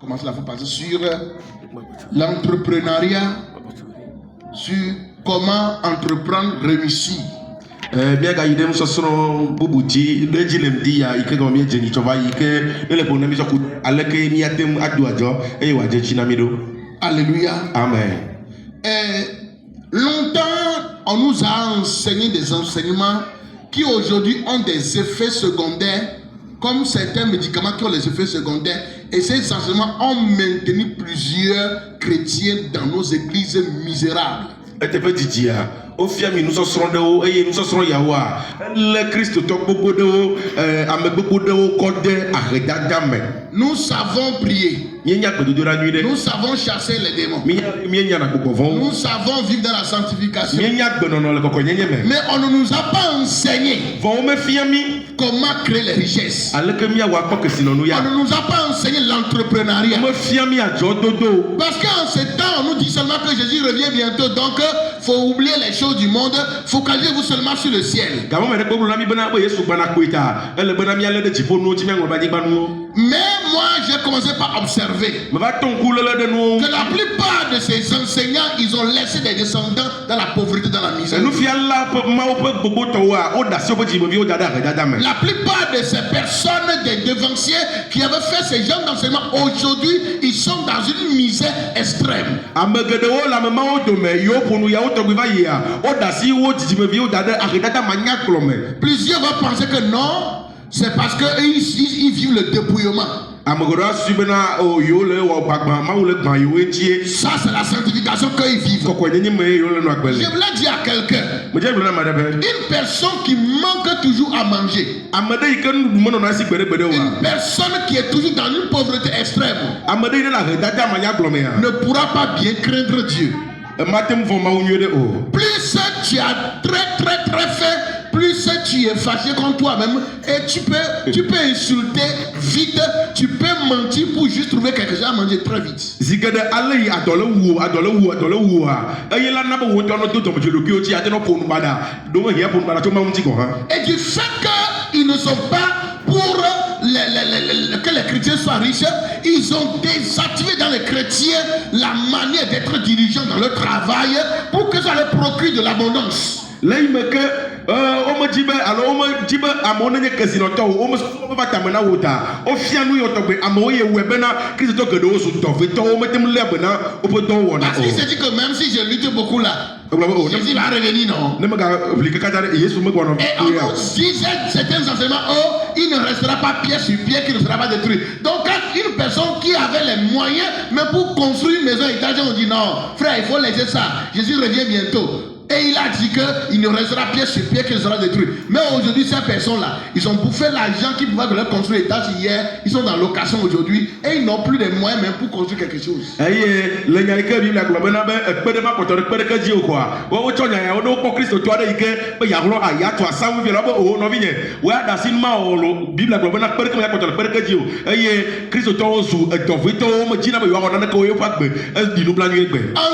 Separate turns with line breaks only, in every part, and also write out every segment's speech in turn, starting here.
commence la fois passée sur l'entrepreneuriat, sur comment entreprendre réussir.
Bien gaïdem sosron bubuti deji lemdi ya ike go mi jeni chova ike ele ko na mi soku aleke mi atem adu ajo e wa je chinamido.
Alléluia.
Amen.
Longtemps on nous a enseigné des enseignements qui aujourd'hui ont des effets secondaires, comme certains médicaments qui ont les effets secondaires, et ces enseignements ont maintenu plusieurs chrétiens dans nos églises misérables.
Et te petit dia au fiami nous serons de haut et nous serons yawa le Christ to gbogbo de haut ame gbogbo de haut code arrêta dame.
Nous savons prier. Nous savons chasser les démons. Nous savons vivre dans la sanctification. Mais on ne nous a pas enseigné comment créer les richesses. On ne nous a pas enseigné l'entrepreneuriat. Parce qu'en ce temps, on nous dit seulement que Jésus revient bientôt. Donc, il faut oublier les choses du monde. Focalisez-vous seulement sur le ciel. Mais moi, j'ai commencé par observer que la plupart de ces enseignants, ils ont laissé des descendants dans la pauvreté, dans la misère. La plupart de ces personnes, des devanciers qui avaient fait ces genres d'enseignements, aujourd'hui, ils sont dans une misère extrême. Plusieurs vont penser que non, c'est parce qu'ils vivent le dépouillement. Ça, c'est la sanctification qu'ils vivent. Je voulais dire à quelqu'un, une personne qui manque toujours à manger, une personne qui est toujours dans une pauvreté extrême, ne pourra pas bien craindre Dieu. Plus tu as très fait, plus tu es fâché contre toi-même, et tu peux insulter vite, tu peux mentir pour juste trouver quelque chose à manger très vite. Et du fait qu'ils ne sont pas pour que les chrétiens soient riches, ils ont désactivé dans les chrétiens la manière d'être dirigeants dans leur travail pour que ça leur procure de l'abondance. Parce qu'il s'est dit que même si je lutte beaucoup là, Jésus va revenir, non? Et on nous disait certains enseignements, oh, il ne restera pas pied sur pied, qu'il ne sera pas détruit. Donc quand une personne qui avait les moyens, même pour construire une maison étage, on dit non, frère, il faut laisser ça, Jésus revient bientôt. Et il a dit qu'il ne restera pied sur pied, qu'il sera détruit. Mais aujourd'hui, ces personnes-là, ils ont bouffé l'argent qu'ils pouvaient leur construire l'étage hier. Ils sont dans location aujourd'hui et ils n'ont plus les moyens même pour construire quelque chose. En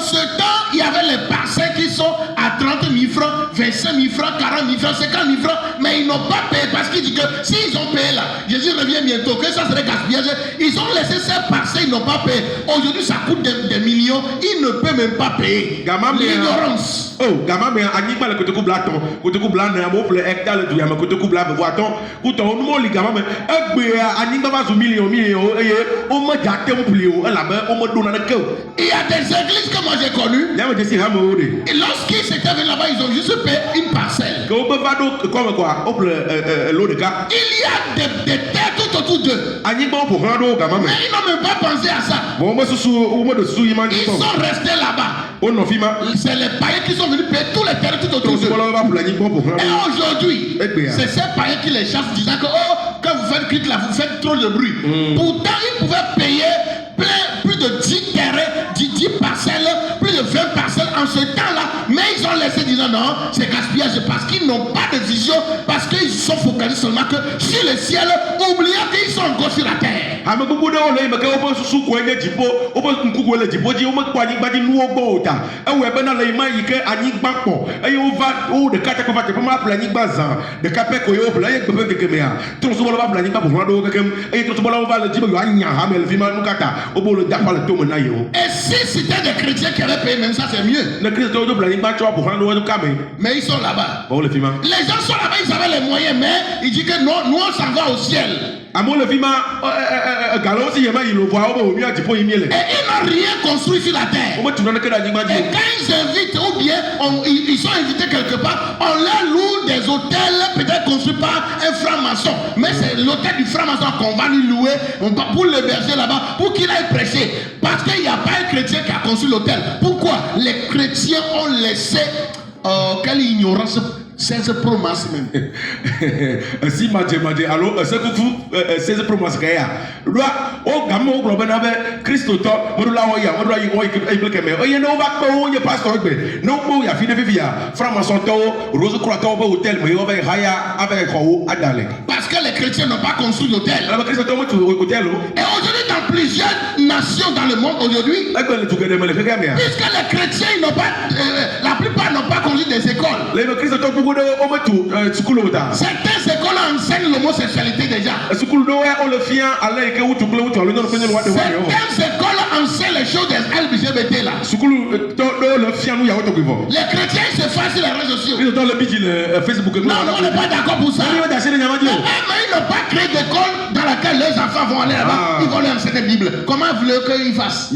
ce temps, il y avait les parcelles qui sont à 30 000 francs, 25 000 francs, 40 000 francs, 50 000 francs, mais ils n'ont pas payé parce qu'ils disent que s'ils ont payé là, Jésus revient bientôt, que ça serait gaspillage. Ils ont laissé ces parcelles, ils n'ont pas payé. Aujourd'hui, ça coûte des millions, ils ne peuvent même pas payer. L'ignorance.
Oh, gamin, mais Annie, le côté blaton, côté blanc, un mot pour le hectare, le diamant, côté blanc, voit-on, côté on nous, les gamins, Annie, va sur millions, et on me gâte mon plio, là-bas, on me donne un cœur.
Il y a des églises que moi j'ai connues. Et lorsqu'ils s'étaient venus là-bas, ils ont juste payé une parcelle. Il y a des terres tout autour d'eux. Mais ils n'ont même pas pensé à ça. Ils sont restés là-bas. C'est les païens qui sont venus payer tous les terres tout autour d'eux. Et aujourd'hui, c'est ces païens qui les chassent disant que oh, quand vous faites cuite là, vous faites trop de bruit. Pourtant, ils pouvaient payer plus de 10 terrains, 10 parcelles, plus de 20 parcelles en ce temps-là. Mais ils ont laissé disant non, c'est gaspillage parce qu'ils n'ont pas de vision religion parce qu'ils sont focalisés seulement que sur le ciel, oubliant qu'ils sont encore sur la terre. Et si c'était des chrétiens qui avaient payé, même ça c'est mieux. Mais ils sont là-bas. Les gens sont là-bas, ils avaient les moyens, mais ils disent que non, nous on s'en va au ciel. Et ils n'ont rien construit sur la terre. Et quand ils invitent, ou bien ils sont invités quelque part, on leur loue des hôtels, peut-être construits par un franc-maçon. Mais c'est l'hôtel du franc-maçon qu'on va lui louer pour l'héberger là-bas, pour qu'il aille prêcher. Parce qu'il n'y a pas un chrétien qui a construit l'hôtel. Pourquoi? Les chrétiens ont laissé quelle ignorance. 16 promesses même.
Si madje alors c'est que vous 16 promesses kaya. Loi o gamo globe na be Christo to mo la o ya mo do yi o ible me. O ye no ba ko o ye pastor gbe. No ko ya fi de vivia. Franc-maçon to Rose Croix to be hôtel mais o be haya avec ko adale.
Parce que les chrétiens n'ont pas construit d'hôtel.
Alors Christo to mo hôtel.
Et aujourd'hui dans plusieurs nations dans le monde aujourd'hui, puisque les chrétiens n'ont pas la plupart n'ont pas construit des écoles. Certaines écoles enseignent l'homosexualité déjà. Certaines écoles enseignent les choses des LGBT là. Les chrétiens se fassent sur les réseaux sociaux. Non, on n'est pas d'accord pour ça. Mais ils n'ont pas créé d'école dans laquelle les enfants vont aller là-bas. Ils vont leur enseigner la Bible. Comment vous voulez qu'ils fassent?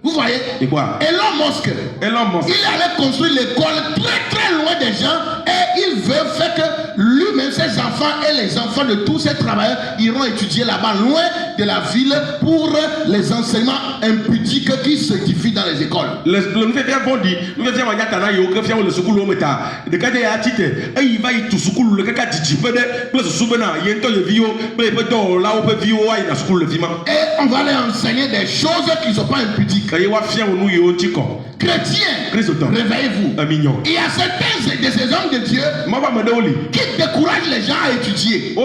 Vous voyez? Elon Musk, il allait construire l'école très très loin des gens et il veut faire que lui-même, ses enfants et les enfants de tous ces travailleurs iront étudier là-bas, loin de la ville, pour les enseignements impudiques qui se diffusent dans les écoles. Et on va leur enseigner des choses qui ne sont pas impudiques. Chrétiens, réveillez-vous. Il y a certains de ces hommes de Dieu qui découragent les gens à étudier.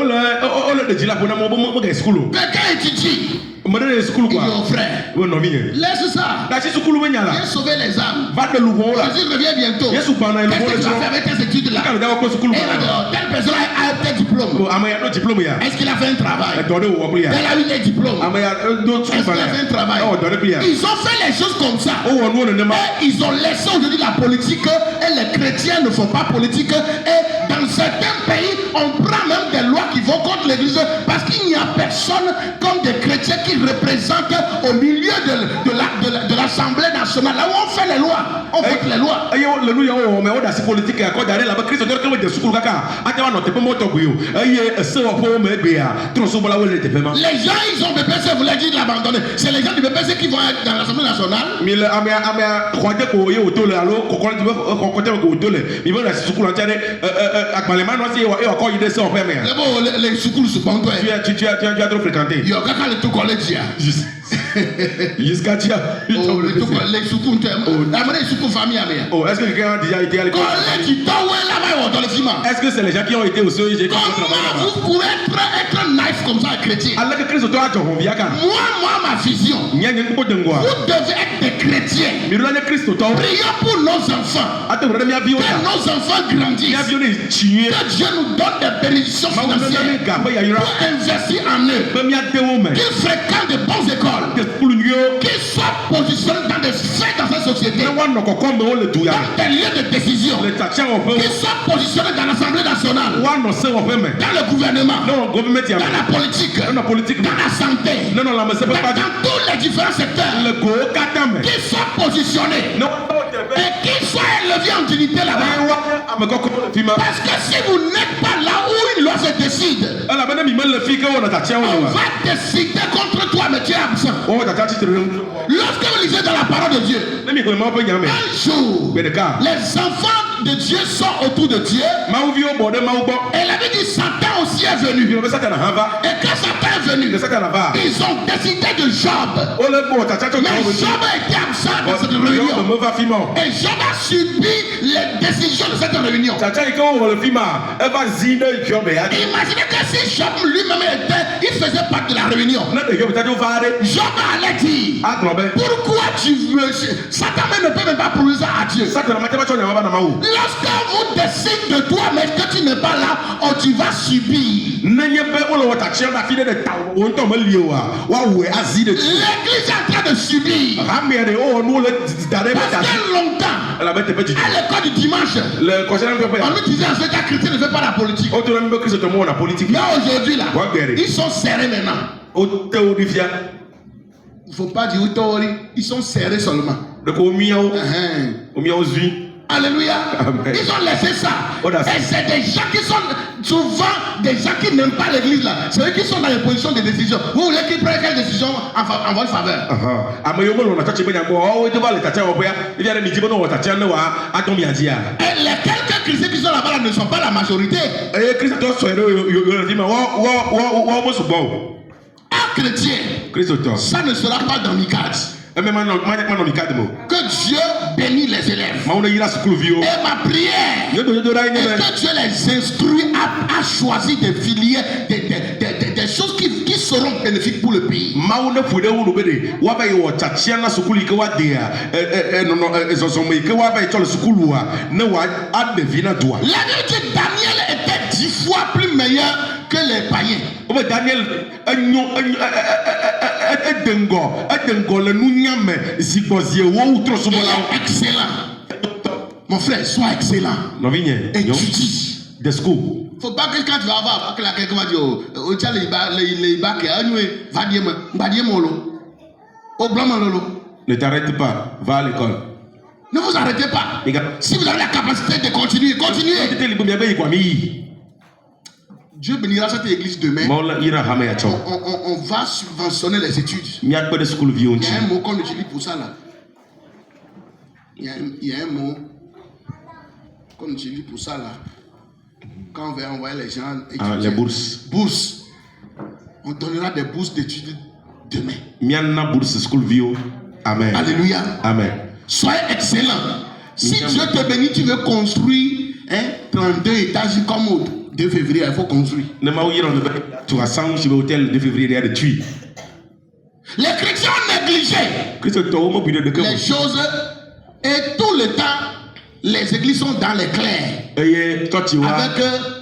Quelqu'un étudie. Il est au frère. Laisse ça. Viens sauver les âmes. Jésus revient bientôt. Qu'est-ce que tu vas faire avec tes études là? Telle personne a tel diplôme. Est-ce qu'il a fait un travail? Elle a eu des diplômes. Est-ce qu'il a fait un travail? Ils ont fait les choses comme ça. Et ils ont laissé aujourd'hui la politique et les chrétiens ne font pas politique. Et dans certains pays, on prend même des lois qui vont contre l'église parce qu'il n'y a personne comme des chrétiens qui représentent au milieu de l'Assemblée nationale. Là où on fait les lois, on vote les lois. Les gens, ils ont BPC, vous l'avez dit de l'abandonner. C'est les gens du BPC qui vont être dans l'Assemblée nationale. Les soukoulous se bandent.
Tu as trop fréquenté.
Il y a quelqu'un qui te collège.
Jusqu'à tu as.
Les soukoulous, les soukoulous famille.
Est-ce que quelqu'un a déjà été à l'école?
Est-ce
que c'est les gens qui ont été au CEG?
Comment vous pouvez être naïf comme ça, chrétien? Moi, ma vision. Vous devez être des chrétiens. Prions pour nos enfants. Que nos enfants grandissent. Que Dieu nous donne des bénédictions financières pour investir en eux. Qu'ils fréquentent de bonnes écoles. Qu'ils soient positionnés dans des sphères dans cette société. Dans des lieux de décision. Qu'ils soient positionnés dans l'Assemblée nationale. Dans le gouvernement. Dans la politique. Dans la santé. Dans tous les différents secteurs. Qu'ils soient positionnés. Et qu'ils soient élevés en dignité là-bas. Parce que si vous n'êtes pas là où une loi se décide, on va décider contre toi, mais tu es absent. Lorsque vous lisez lisez dans la parole de Dieu. Un jour, les enfants de Dieu sont autour de Dieu. Et la Bible dit Satan aussi est venu. Et quand Satan est venu, ils ont décidé de Job. Mais Job a été absent dans cette réunion. Et Job a subi les décisions de cette réunion. Imaginez que si Job lui-même était, il faisait partie de la réunion. Job allait dire, pourquoi tu veux, Satan ne peut même pas prouver ça à Dieu. Lorsque vous décidez de toi, mais que tu n'es pas là, oh, tu vas subir. L'église est en train de subir. Parce que longtemps, à l'école du dimanche, on nous disait en ce cas chrétien ne fait pas la politique. Mais aujourd'hui là, ils sont serrés maintenant. Il ne faut pas dire ils sont serrés seulement. Alléluia. Amen. Ils ont laissé ça. Et c'est des gens qui sont souvent des gens qui n'aiment pas l'église là. C'est eux qui sont dans les positions de décision. Vous voulez qu'ils prennent quelle décision en votre faveur? Et les quelques chrétiens qui sont là-bas ne sont pas la majorité. Un chrétien, ça ne sera pas dans Mikad. Que Dieu bénisse les élèves. Et ma prière est que Dieu les instruit à choisir des filières, des choses qui seront bénéfiques pour le pays. La Bible dit Daniel était 10 fois plus meilleur que les païens. Daniel excellent. Mon frère, sois excellent. Étudie. Il ne faut pas que quand tu vas avoir quelqu'un va dire
ne t'arrête pas, va à l'école.
Ne vous arrêtez pas. Si vous avez la capacité de continuer, continuez. Dieu bénira cette église demain. On va subventionner les études. Il y a un mot qu'on utilise pour ça là. Il y a un mot qu'on utilise pour ça là. Quand on va envoyer les gens étudier.
Les bourses.
Bourses. On donnera des bourses d'études demain.
Amen.
Alléluia.
Amen.
Soyez excellent. Si Dieu te bénit, tu veux construire 32 étages comme au 2 février, il faut construire. Les chrétiens ont négligé les choses et tout le temps, les églises sont dans les clairs. Avec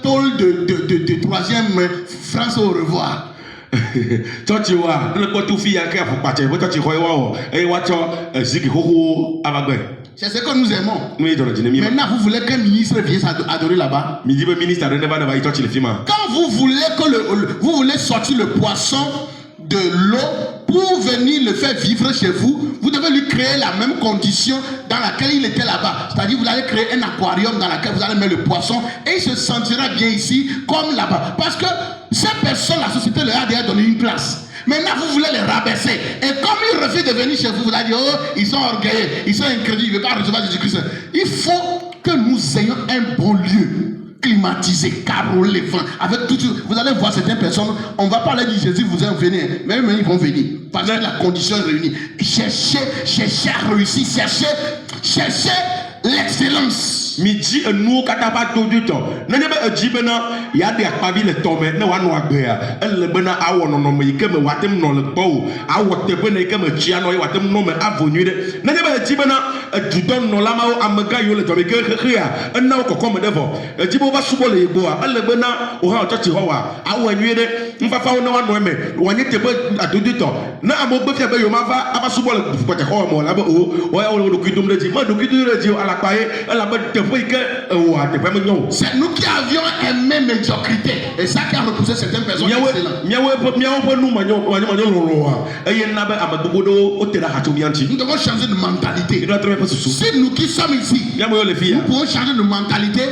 tôle de 3e France au revoir. C'est ce que nous aimons. Maintenant, vous voulez qu'un ministre vienne adorer là-bas. Quand vous voulez sortir le poisson de l'eau pour venir le faire vivre chez vous, vous devez lui créer la même condition dans laquelle il était là-bas. C'est-à-dire vous allez créer un aquarium dans lequel vous allez mettre le poisson et il se sentira bien ici comme là-bas. Parce que ces personnes, la société leur a déjà donné une place. Maintenant, vous voulez les rabaisser. Et comme ils refusent de venir chez vous, vous allez dire, oh, ils sont orgueilleux, ils sont incrédules, ils ne veulent pas recevoir Jésus-Christ. Il faut que nous ayons un bon lieu, climatisé, carreau, les vents, avec tout. Vous allez voir certaines personnes, on ne va pas leur dire Jésus, vous allez venir. Mais eux, ils vont venir. Parce que la condition est réunie. Cherchez à réussir, cherchez l'excellence.
Midi nous kataba tout du temps. N'ayez pas dit bena ya de akpavi le tombe ne wa no agbea. Elle bena awo no no me ke me watem no le po. Awo te bena ke me chia no watem no me avenue de. N'ayez pas dit bena du don no la ma amega yo le tombe ke ya. Na ko ko me devo. Ti bo ba subo le igbo a. Elle bena o ha church ho wa. Awo nwie de mfafa wo no wa no me. Wanye te be adu temps. Na amo be fia be yo ma va aba subo le pote ho mo la be o ya wo do kidum de ji. Ma do kidum de ji ala paye. Elle be
c'est nous qui avions aimé médiocrité et ça qui a repoussé certaines personnes excellentes. Nous devons changer de mentalité. Si nous qui sommes ici, nous pouvons changer de mentalité,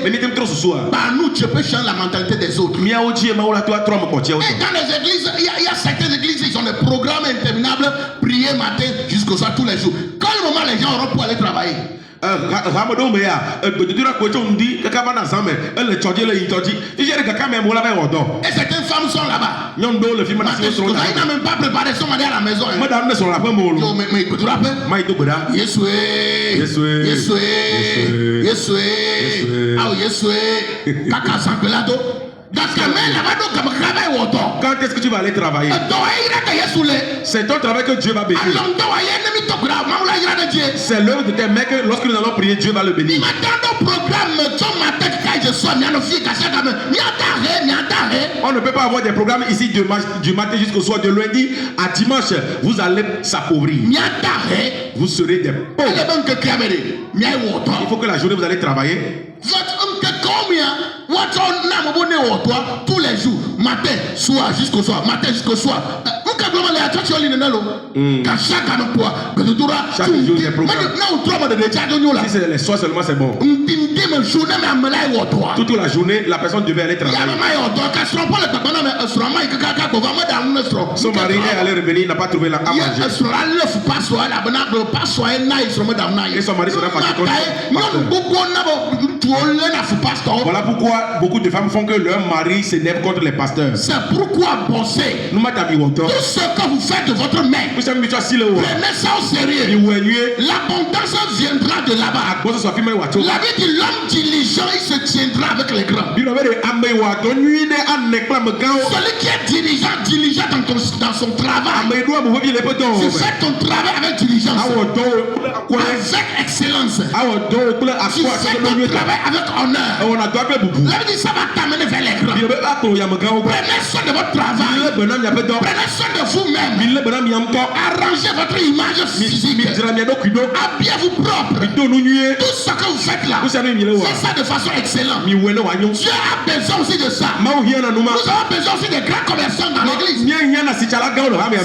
par nous, tu peux changer la mentalité des autres. Et dans les églises, il y a certaines églises, ils ont des programmes interminables, prier matin jusqu'au soir tous les jours. Quand le moment, les gens auront pour aller travailler. Et certaines femmes sont là-bas. Il n'a même pas préparé son mari à la maison. Mais écoute,
quand est-ce que tu vas aller travailler? C'est ton travail que Dieu va bénir. C'est l'œuvre de tes mains que lorsque nous allons prier, Dieu va le bénir. On ne peut pas avoir des programmes ici du matin jusqu'au soir, de lundi à dimanche. Vous allez s'appauvrir. Vous serez des pauvres. Il faut que la journée vous allez travailler.
Tous les jours, matin, soir, jusqu'au soir, matin, jusqu'au soir.
Chaque jour, des programmes. Si c'est les soirs seulement, c'est bon. Toute la journée, la personne devait aller travailler. Son mari est allé revenir, il n'a pas trouvé la manger. Et son mari sera fâché contre pasteur. Voilà pourquoi beaucoup de femmes font que leur mari s'énerve contre les pasteurs.
C'est pourquoi bosser.
Tout
ce que vous faites de votre main, prenez ça au sérieux. L'abondance viendra de là-bas. La vie de l'homme diligent, il se tiendra avec les grands. Celui qui est diligent dans son travail. Tu fais ton travail avec diligence, avec excellence. Tu fais ton travail avec honneur. La vie dit ça va t'amener vers les grands. Prenez soin de votre travail. Prenez soin de vous-même. Arrangez votre image physique. Habillez-vous propre. Tout ce que vous faites là, c'est ça de façon excellente. Dieu a besoin aussi de ça. Nous avons besoin aussi de grands commerçants dans l'église.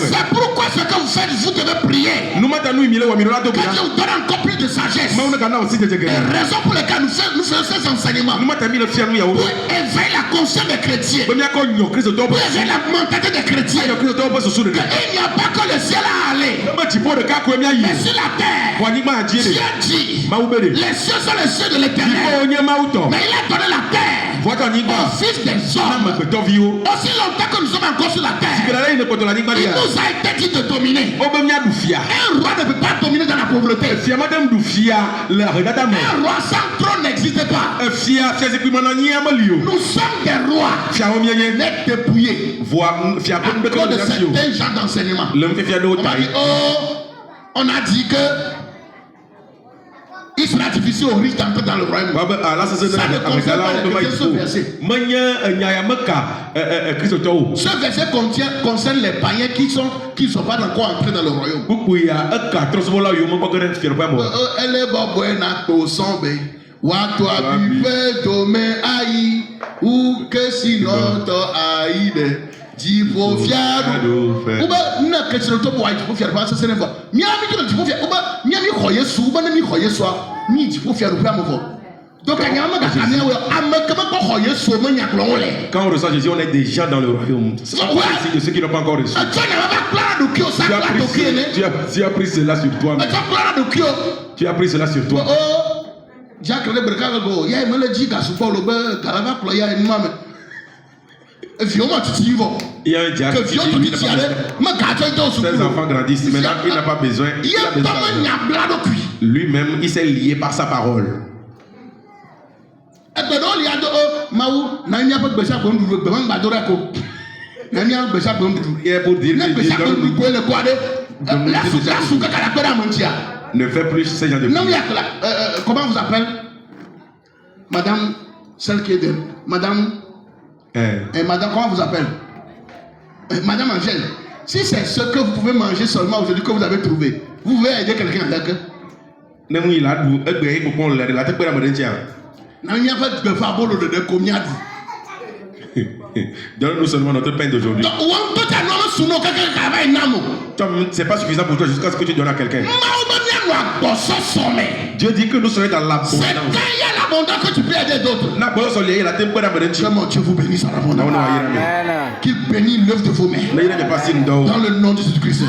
C'est pourquoi ce que vous faites, vous devez prier. Que Dieu vous donne encore plus de sagesse. Et raison pour laquelle nous faisons ces enseignements. Pour éveiller la conscience des chrétiens. Pour éveiller la mentalité des chrétiens. Il n'y a pas que le ciel à aller. Mais sur la terre, Dieu dit, les cieux sont les cieux de l'Éternel. Mais il a donné la terre au fils des hommes. Aussi longtemps que nous sommes encore sur la terre, il nous a été dit de dominer. Un roi ne peut pas dominer dans la pauvreté. Un roi sans trône n'existe pas. Nous sommes des rois, mais dépouillés. À cause de certains gens d'enseignement. On a dit que il sera difficile aux riches d'entrer dans le royaume. Ça ne concerne pas les chrétiens, ce verset. Ce verset concerne les païens qui ne sont pas encore entrés dans le royaume. Elle est bonne au sombre. Watu abibe dome aïe ou que sinon to aïe jibo fiado uba na kechiro to boy jibo fiado ba sese nevo miami to jibo fiado uba miami khoye su uba na mi khoye so mi jibo fiado pra mo. Donc
quand on reçoit Jésus, on est déjà dans le royaume. C'est pas ici de ceux qui n'ont pas encore reçu. Tu as pris cela sur toi. Tu as pris cela sur toi.
Jacques le Bercago, ya me le dit à ce point le beurre, Galava, Ploya et Maman.
Il y a un diacre qui dit, ses enfants grandissent. Maintenant, il n'a pas besoin. Lui-même, il s'est lié par sa parole.
Il
est pour dire ne fais plus ces gens de prière.
Comment vous appelez Madame, celle qui est de Madame, Madame, comment vous appelez Madame Angèle. Si c'est ce que vous pouvez manger seulement aujourd'hui que vous avez trouvé, vous pouvez aider quelqu'un avec eux.
Donne-nous seulement notre pain d'aujourd'hui. C'est pas suffisant pour toi jusqu'à ce que tu donnes à quelqu'un. Dieu dit que nous serons dans l'abondance.
C'est quand il y a l'abondance que tu peux aider d'autres.
Comment
Dieu vous bénisse à l'abondance.
Amen.
Qu'il bénisse l'œuvre de vos mains. Dans le nom de Jésus-Christ.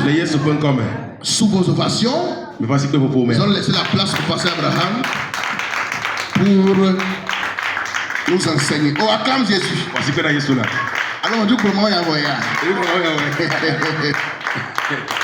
Sous vos ovations, nous allons laisser la place au pasteur Abraham pour nous enseigner. Oh, acclame Jésus. Alors, on dit comment il y a